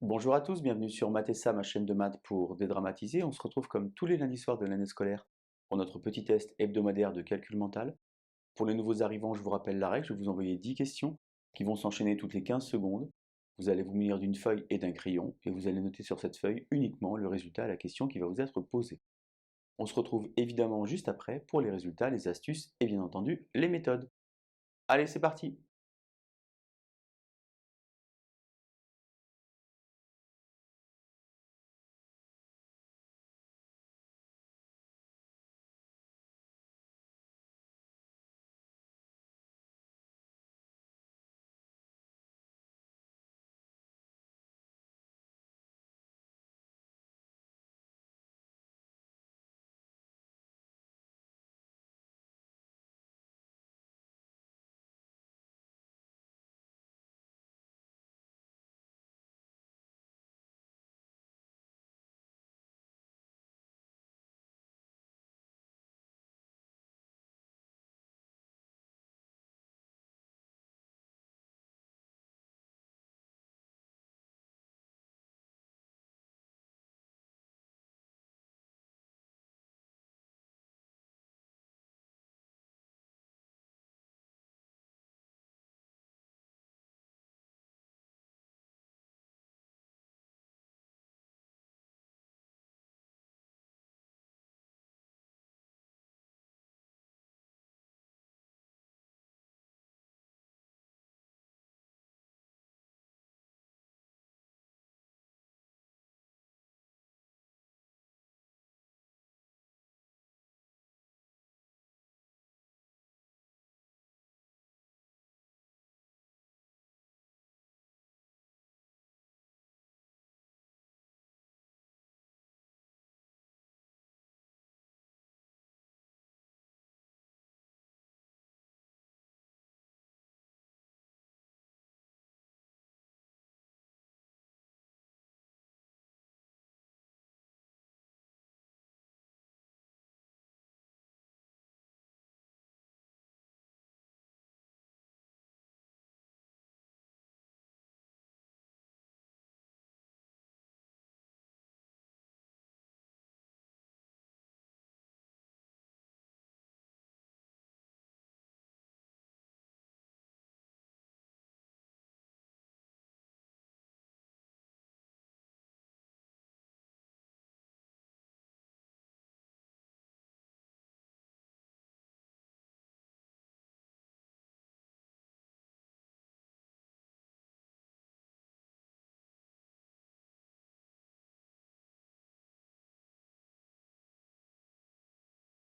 Bonjour à tous, bienvenue sur Mathessa, ma chaîne de maths pour dédramatiser. On se retrouve comme tous les lundis soirs de l'année scolaire pour notre petit test hebdomadaire de calcul mental. Pour les nouveaux arrivants, je vous rappelle la règle, je vais vous envoyer 10 questions qui vont s'enchaîner toutes les 15 secondes. Vous allez vous munir d'une feuille et d'un crayon et vous allez noter sur cette feuille uniquement le résultat à la question qui va vous être posée. On se retrouve évidemment juste après pour les résultats, les astuces et bien entendu les méthodes. Allez, c'est parti!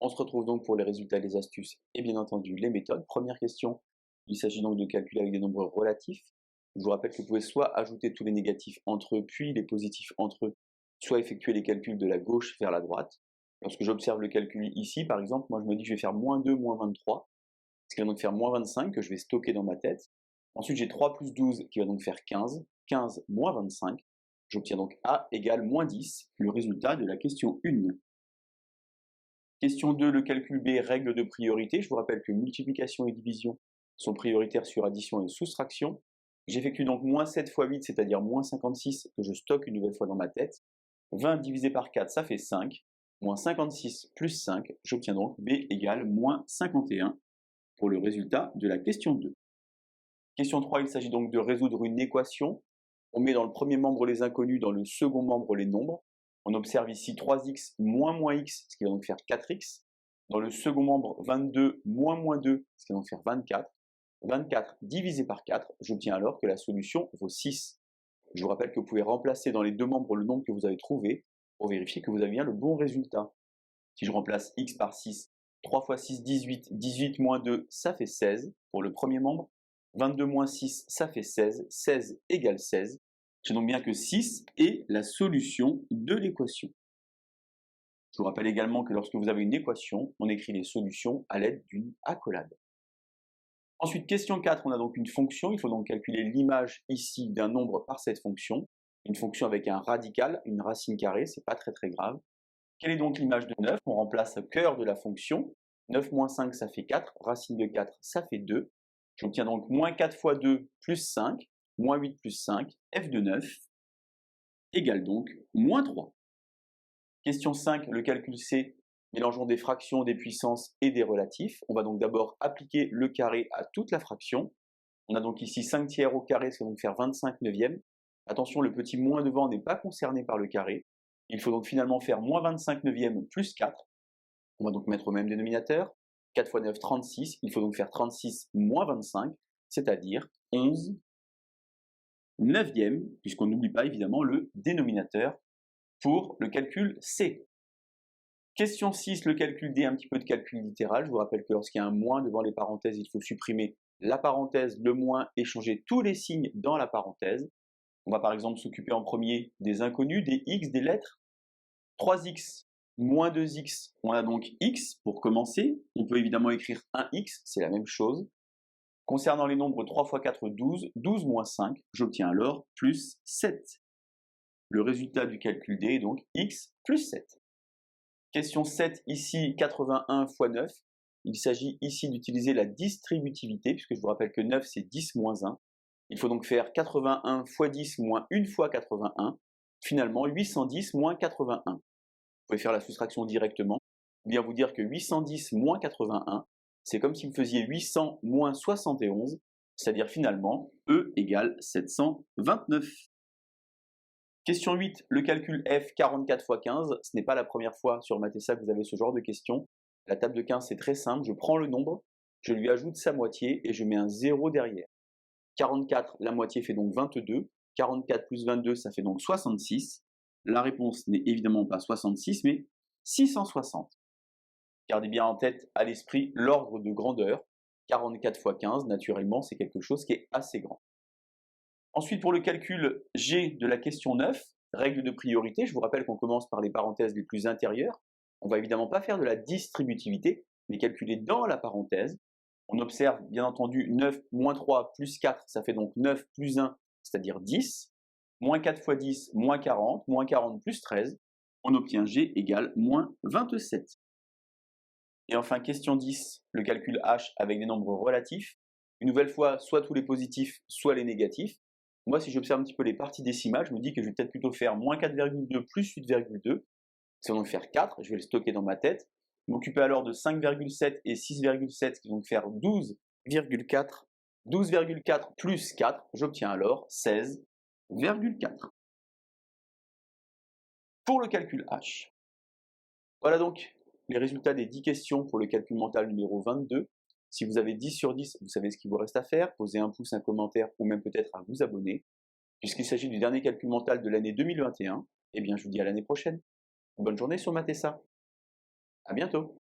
On se retrouve donc pour les résultats, les astuces et bien entendu les méthodes. Première question, il s'agit donc de calculer avec des nombres relatifs. Je vous rappelle que vous pouvez soit ajouter tous les négatifs entre eux, puis les positifs entre eux, soit effectuer les calculs de la gauche vers la droite. Lorsque j'observe le calcul ici, par exemple, moi je me dis que je vais faire moins 2, moins 23, ce qui va donc faire moins 25 que je vais stocker dans ma tête. Ensuite j'ai 3 plus 12 qui va donc faire 15, 15 moins 25. J'obtiens donc A égale moins 10, le résultat de la question 1. Question 2, le calcul B, règle de priorité. Je vous rappelle que multiplication et division sont prioritaires sur addition et soustraction. J'effectue donc moins 7 fois 8, c'est-à-dire moins 56, que je stocke une nouvelle fois dans ma tête. 20 divisé par 4, ça fait 5. Moins 56 plus 5, j'obtiens donc B égale moins 51 pour le résultat de la question 2. Question 3, il s'agit donc de résoudre une équation. On met dans le premier membre les inconnus, dans le second membre les nombres. On observe ici 3x moins moins x, ce qui va donc faire 4x. Dans le second membre, 22 moins moins 2, ce qui va donc faire 24. 24 divisé par 4, j'obtiens alors que la solution vaut 6. Je vous rappelle que vous pouvez remplacer dans les deux membres le nombre que vous avez trouvé pour vérifier que vous avez bien le bon résultat. Si je remplace x par 6, 3 fois 6, 18, 18 moins 2, ça fait 16 pour le premier membre. 22 moins 6, ça fait 16, 16 égale 16. J'ai donc bien que 6 est la solution de l'équation. Je vous rappelle également que lorsque vous avez une équation, on écrit les solutions à l'aide d'une accolade. Ensuite, question 4, on a donc une fonction. Il faut donc calculer l'image ici d'un nombre par cette fonction. Une fonction avec un radical, une racine carrée, c'est pas très grave. Quelle est donc l'image de 9? On remplace le cœur de la fonction. 9 moins 5, ça fait 4. Racine de 4, ça fait 2. J'obtiens donc moins 4 fois 2 plus 5, moins 8 plus 5, f de 9. égale donc moins 3. Question 5, le calcul C. Mélangeons des fractions, des puissances et des relatifs. On va donc d'abord appliquer le carré à toute la fraction. On a donc ici 5 tiers au carré, ça va donc faire 25 neuvièmes. Attention, le petit moins devant n'est pas concerné par le carré. Il faut donc finalement faire moins 25 neuvièmes plus 4. On va donc mettre au même dénominateur. 4 fois 9, 36. Il faut donc faire 36 moins 25, c'est-à-dire 11 neuvièmes, puisqu'on n'oublie pas évidemment le dénominateur pour le calcul C. Question 6, le calcul D, un petit peu de calcul littéral. Je vous rappelle que lorsqu'il y a un moins devant les parenthèses, il faut supprimer la parenthèse, le moins, et changer tous les signes dans la parenthèse. On va par exemple s'occuper en premier des inconnus, des x, des lettres. 3x moins 2x, on a donc x pour commencer. On peut évidemment écrire 1x, c'est la même chose. Concernant les nombres 3 x 4, 12, 12 moins 5, j'obtiens alors plus 7. Le résultat du calcul D est donc x plus 7. Question 7, ici 81 fois 9. Il s'agit ici d'utiliser la distributivité, puisque je vous rappelle que 9 c'est 10 moins 1. Il faut donc faire 81 fois 10 moins 1 fois 81. Finalement, 810 moins 81. Vous pouvez faire la soustraction directement, ou bien vous dire que 810 moins 81, c'est comme si vous faisiez 800 moins 71, c'est-à-dire finalement E égale 729. Question 8, le calcul F 44 x 15, ce n'est pas la première fois sur Mathessa que vous avez ce genre de question. La table de 15 c'est très simple, je prends le nombre, je lui ajoute sa moitié et je mets un 0 derrière. 44, la moitié fait donc 22, 44 plus 22 ça fait donc 66. La réponse n'est évidemment pas 66 mais 660. Gardez bien en tête à l'esprit l'ordre de grandeur. 44 x 15, naturellement, c'est quelque chose qui est assez grand. Ensuite, pour le calcul G de la question 9, règle de priorité, je vous rappelle qu'on commence par les parenthèses les plus intérieures. On va évidemment pas faire de la distributivité, mais calculer dans la parenthèse. On observe bien entendu 9 moins 3 plus 4, ça fait donc 9 plus 1, c'est-à-dire 10. Moins 4 fois 10, moins 40. Moins 40 plus 13. On obtient G égale moins 27. Et enfin, question 10, le calcul H avec des nombres relatifs. Une nouvelle fois, soit tous les positifs, soit les négatifs. Moi, si j'observe un petit peu les parties décimales, je me dis que je vais peut-être plutôt faire moins 4,2 plus 8,2. Ça va donc faire 4, je vais le stocker dans ma tête. M'occuper alors de 5,7 et 6,7, qui vont donc faire 12,4. 12,4 plus 4, j'obtiens alors 16,4. Pour le calcul H. Voilà donc les résultats des 10 questions pour le calcul mental numéro 22. Si vous avez 10 sur 10, vous savez ce qu'il vous reste à faire. Posez un pouce, un commentaire ou même peut-être à vous abonner. Puisqu'il s'agit du dernier calcul mental de l'année 2021, eh bien je vous dis à l'année prochaine. Bonne journée sur Mathessa. À bientôt.